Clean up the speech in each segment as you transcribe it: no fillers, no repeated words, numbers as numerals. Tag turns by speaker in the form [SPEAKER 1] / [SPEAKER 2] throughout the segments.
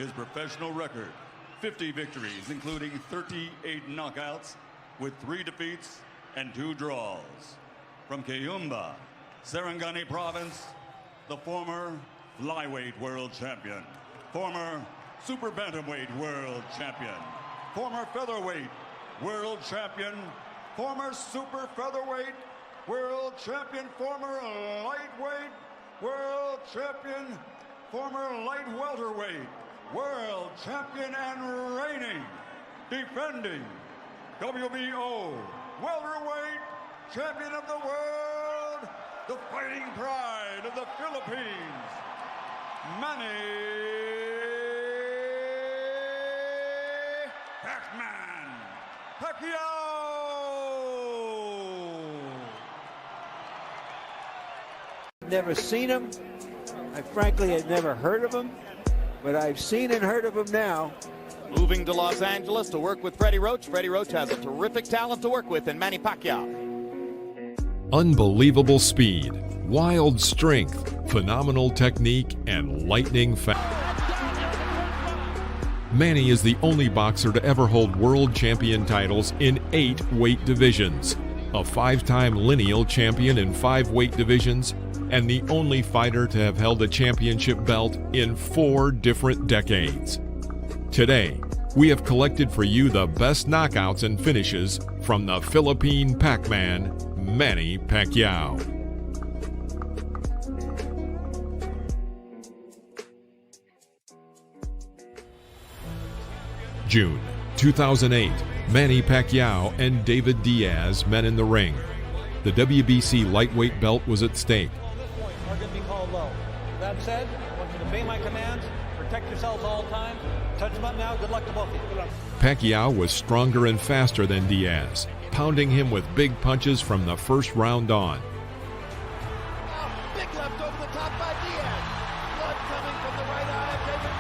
[SPEAKER 1] His professional record, 50 victories, including 38 knockouts, with 3 defeats and 2 draws. From Kayumba, Sarangani Province, the former flyweight world champion, former super bantamweight world champion, former featherweight world champion, former super featherweight world champion, former lightweight world champion, former light welterweight world champion, and reigning, defending WBO welterweight champion of the world, the fighting pride of the Philippines, Manny Pacquiao!
[SPEAKER 2] Never seen him. I frankly had never heard of him, but I've seen and heard of him now.
[SPEAKER 3] Moving to Los Angeles to work with Freddie Roach. Freddie Roach has a terrific talent to work with in Manny Pacquiao.
[SPEAKER 4] Unbelievable speed, wild strength, phenomenal technique, and lightning fast. Manny is the only boxer to ever hold world champion titles in 8 weight divisions, a 5-time lineal champion in 5 weight divisions, and the only fighter to have held a championship belt in 4 different decades. Today, we have collected for you the best knockouts and finishes from the Philippine Pac-Man, Manny Pacquiao. June 2008, Manny Pacquiao and David Diaz met in the ring. The WBC lightweight belt was at stake.
[SPEAKER 5] Are going to be called low. That said, I want you to obey my commands, protect yourselves all the time. Touch them up now. Good luck to both of you. Good luck.
[SPEAKER 4] Pacquiao was stronger and faster than Diaz, pounding him with big punches from the first round on.
[SPEAKER 6] Big left over the top by Diaz. Blood coming from the right eye of David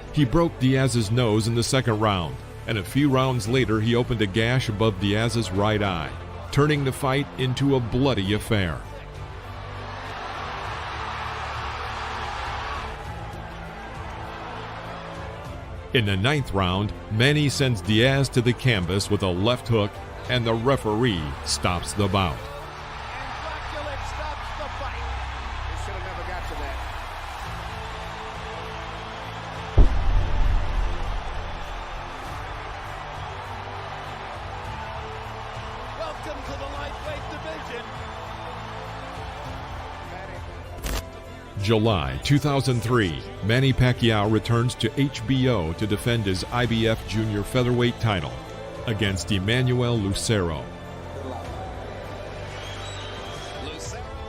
[SPEAKER 6] Diaz.
[SPEAKER 4] He broke Diaz's nose in the second round, and a few rounds later he opened a gash above Diaz's right eye, turning the fight into a bloody affair. In the 9th round, Manny sends Diaz to the canvas with a left hook, and the referee stops the bout.
[SPEAKER 6] And Dracula stops the fight. They should have never got to that. Welcome to the lightweight division.
[SPEAKER 4] July 2003, Manny Pacquiao returns to HBO to defend his IBF Junior Featherweight title against Emmanuel Lucero.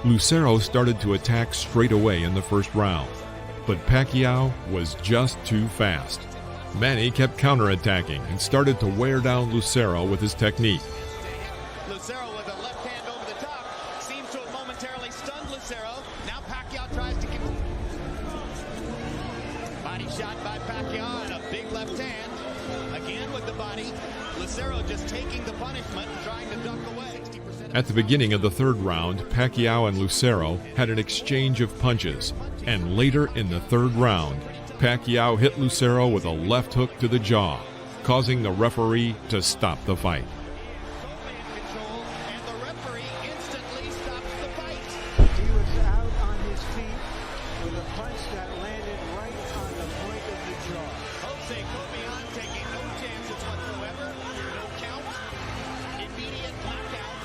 [SPEAKER 4] Lucero started to attack straight away in the first round, but Pacquiao was just too fast. Manny kept counterattacking and started to wear down Lucero with his technique.
[SPEAKER 6] Lucero with a left hand over the top seems to have momentarily stunned Lucero. Now Pacquiao tries to get body shot by Pacquiao and a big left hand. Again with the body. Lucero just taking the punishment and trying to duck away.
[SPEAKER 4] At the beginning of the 3rd round, Pacquiao and Lucero had an exchange of punches, and later in the 3rd round, Pacquiao hit Lucero with a left hook to the jaw, causing the referee to stop the fight.
[SPEAKER 6] And the referee instantly stops the fight.
[SPEAKER 2] He was out on his feet with a punch that landed right on the point of the jaw.
[SPEAKER 6] Jose Cobian taking no chances whatsoever. No count. Immediate knockout.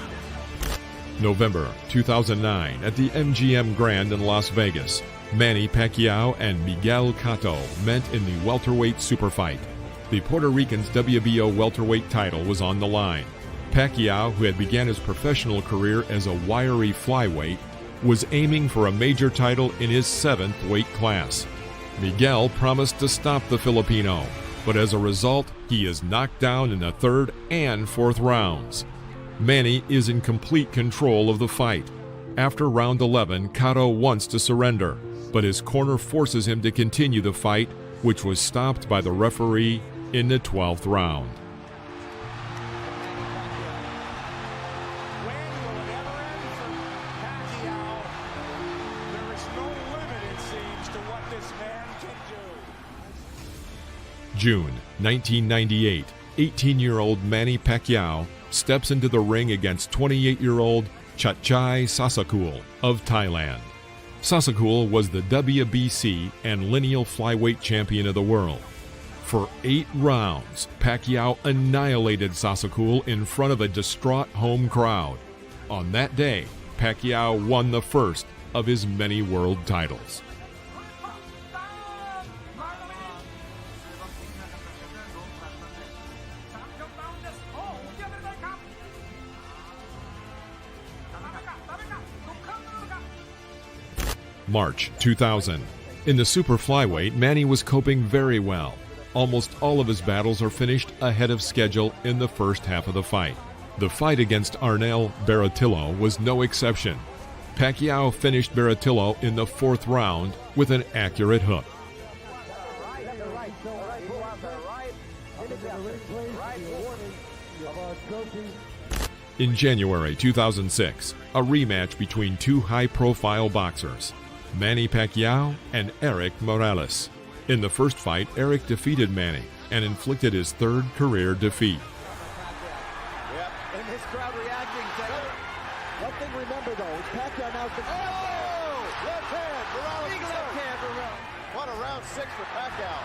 [SPEAKER 4] November 2009, at the MGM Grand in Las Vegas, Manny Pacquiao and Miguel Cotto met in the welterweight superfight. The Puerto Rican's WBO welterweight title was on the line. Pacquiao, who had began his professional career as a wiry flyweight, was aiming for a major title in his 7th weight class. Miguel promised to stop the Filipino, but as a result, he is knocked down in the 3rd and 4th rounds. Manny is in complete control of the fight. After round 11, Cotto wants to surrender, but his corner forces him to continue the fight, which was stopped by the referee in the 12th round.
[SPEAKER 6] When will it ever end for Pacquiao? There is no limit, it seems.
[SPEAKER 4] June 1998, 18-year-old Manny Pacquiao steps into the ring against 28-year-old Chatchai Sasakul of Thailand. Sasakul was the WBC and lineal flyweight champion of the world. For 8 rounds, Pacquiao annihilated Sasakul in front of a distraught home crowd. On that day, Pacquiao won the first of his many world titles. March 2000. In the super flyweight, Manny was coping very well. Almost all of his battles are finished ahead of schedule in the first half of the fight. The fight against Arnel Baratillo was no exception. Pacquiao finished Baratillo in the 4th round with an accurate hook. In January 2006, a rematch between 2 high-profile boxers, Manny Pacquiao and Eric Morales. In the first fight, Eric defeated Manny and inflicted his 3rd career defeat.
[SPEAKER 7] Yep, and his crowd reacting to it. One thing remember though, is Pacquiao now's been... Oh! Left hand, Morales. Big left hand, Morales. What a round 6 for Pacquiao.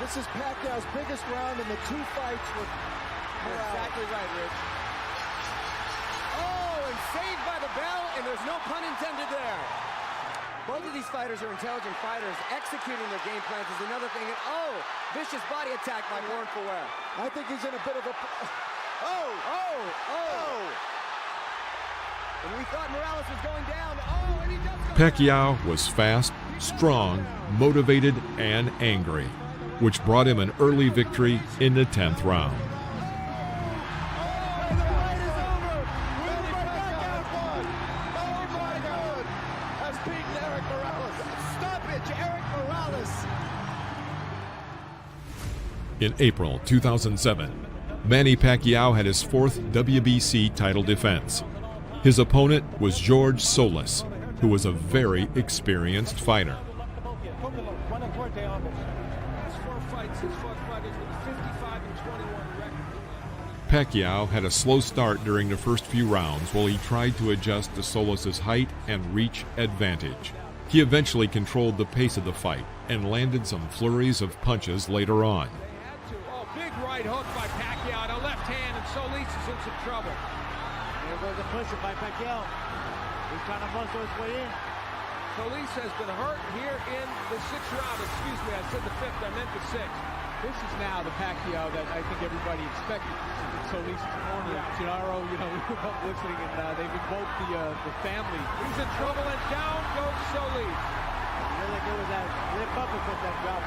[SPEAKER 7] This is Pacquiao's biggest round in the 2 fights with Morales. You're exactly right, Rich. Oh, and saved by the bell, and there's no pun intended there. Both of these fighters are intelligent fighters. Executing their game plans is another thing. And oh, vicious body attack by Warren Ferrer. I think he's in a bit of a... Oh! And we thought Morales was going down. Oh, and he does...
[SPEAKER 4] Pacquiao was fast, strong, motivated, and angry, which brought him an early victory in the 10th round. In April 2007, Manny Pacquiao had his 4th WBC title defense. His opponent was George Solis, who was a very experienced fighter. Pacquiao had a slow start during the first few rounds while he tried to adjust to Solis's height and reach advantage. He eventually controlled the pace of the fight and landed some flurries of punches later on.
[SPEAKER 8] Big right hook by Pacquiao to left hand, and Solis is in some trouble.
[SPEAKER 7] There goes the pusher by Pacquiao. He's trying to muscle his way in.
[SPEAKER 8] Solis has been hurt here in the 6th round. Excuse me, I said the 5th, I meant the 6th.
[SPEAKER 5] This is now the Pacquiao that I think everybody expected. Solis' corner, Gennaro, we were both listening, and they've invoked the family.
[SPEAKER 8] He's in trouble, and down goes Solis.
[SPEAKER 7] Really good with that lip uppercut that drop.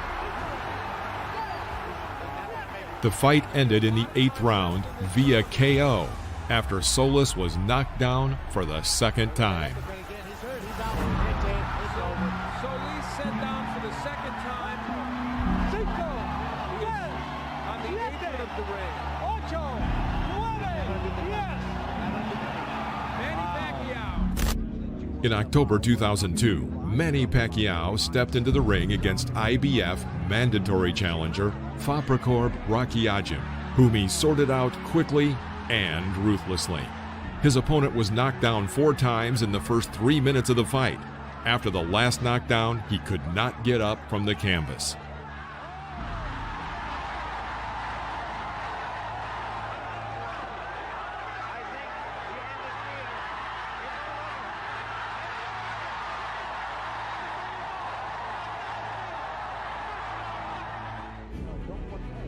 [SPEAKER 4] The fight ended in the 8th round via KO after Solis was knocked down for the 2nd time.
[SPEAKER 8] Solis sent down for the 2nd time. Cinco. On the apron of the ring. Ocho. Manny Pacquiao.
[SPEAKER 4] In October 2002, Manny Pacquiao stepped into the ring against IBF mandatory challenger Faprakorb Rakiajim, whom he sorted out quickly and ruthlessly. His opponent was knocked down 4 times in the first 3 minutes of the fight. After the last knockdown, he could not get up from the canvas.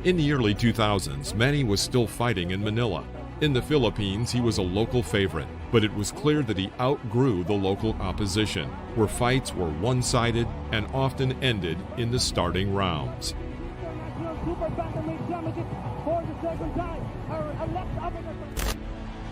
[SPEAKER 4] In the early 2000s, Manny was still fighting in Manila. In the Philippines, he was a local favorite, but it was clear that he outgrew the local opposition, where fights were one-sided and often ended in the starting rounds.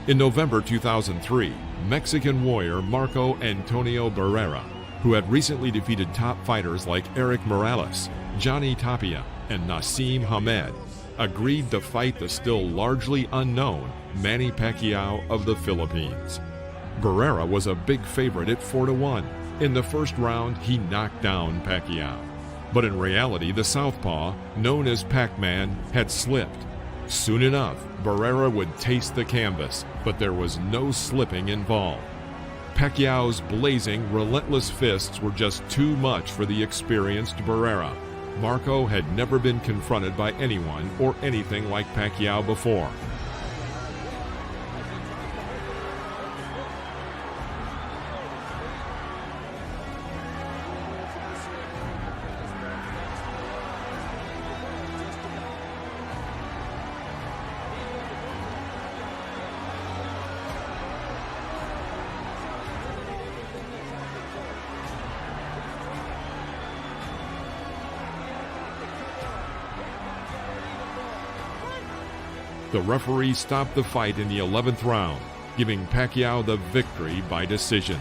[SPEAKER 4] In November 2003, Mexican warrior Marco Antonio Barrera, who had recently defeated top fighters like Eric Morales, Johnny Tapia, and Nassim Hamed, agreed to fight the still largely unknown Manny Pacquiao of the Philippines. Barrera was a big favorite at 4-1, In the first round, he knocked down Pacquiao. But in reality, the southpaw, known as Pac-Man, had slipped. Soon enough, Barrera would taste the canvas, but there was no slipping involved. Pacquiao's blazing, relentless fists were just too much for the experienced Barrera. Marco had never been confronted by anyone or anything like Pacquiao before. The referee stopped the fight in the 11th round, giving Pacquiao the victory by decision.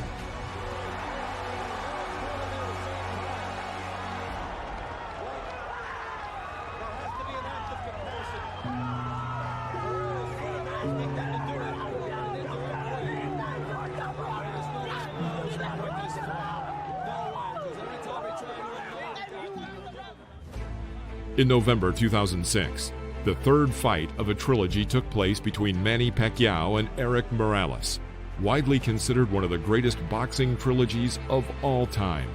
[SPEAKER 4] In November 2006, the third fight of a trilogy took place between Manny Pacquiao and Erik Morales, widely considered one of the greatest boxing trilogies of all time.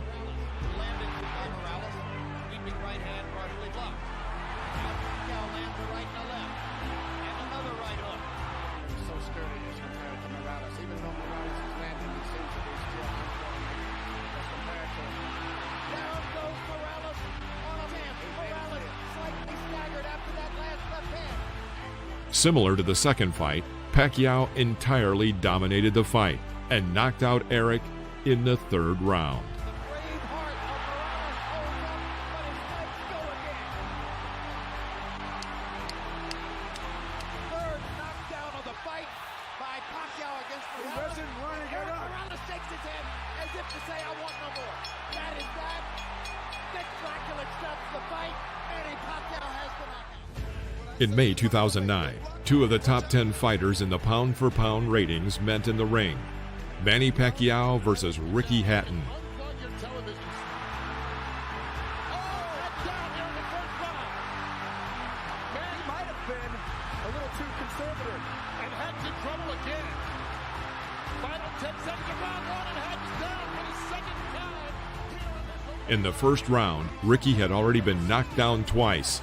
[SPEAKER 4] Similar to the second fight, Pacquiao entirely dominated the fight and knocked out Erik in the third round.
[SPEAKER 6] Third knockdown of the fight by Pacquiao against Morales. Erik Morales shakes his head as if to say, I want no more. That is that. Dick Dracula stops the fight. Manny Pacquiao has the knockout.
[SPEAKER 4] In May 2009, two of the top 10 fighters in the pound-for-pound ratings met in the ring. Manny Pacquiao versus Ricky Hatton. In the first round, Ricky had already been knocked down twice.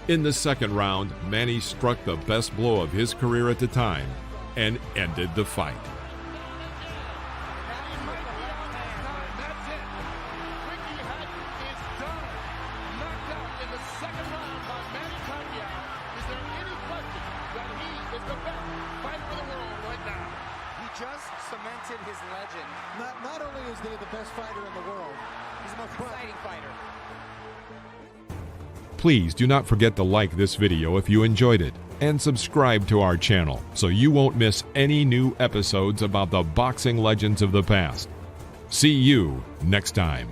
[SPEAKER 4] In the second round, Manny struck the best blow of his career at the time and ended the fight.
[SPEAKER 7] He just cemented his legend.
[SPEAKER 9] Not only is he the best fighter in the world,
[SPEAKER 7] He's the most exciting fighter.
[SPEAKER 4] Please do not forget to like this video if you enjoyed it, and subscribe to our channel so you won't miss any new episodes about the boxing legends of the past. See you next time.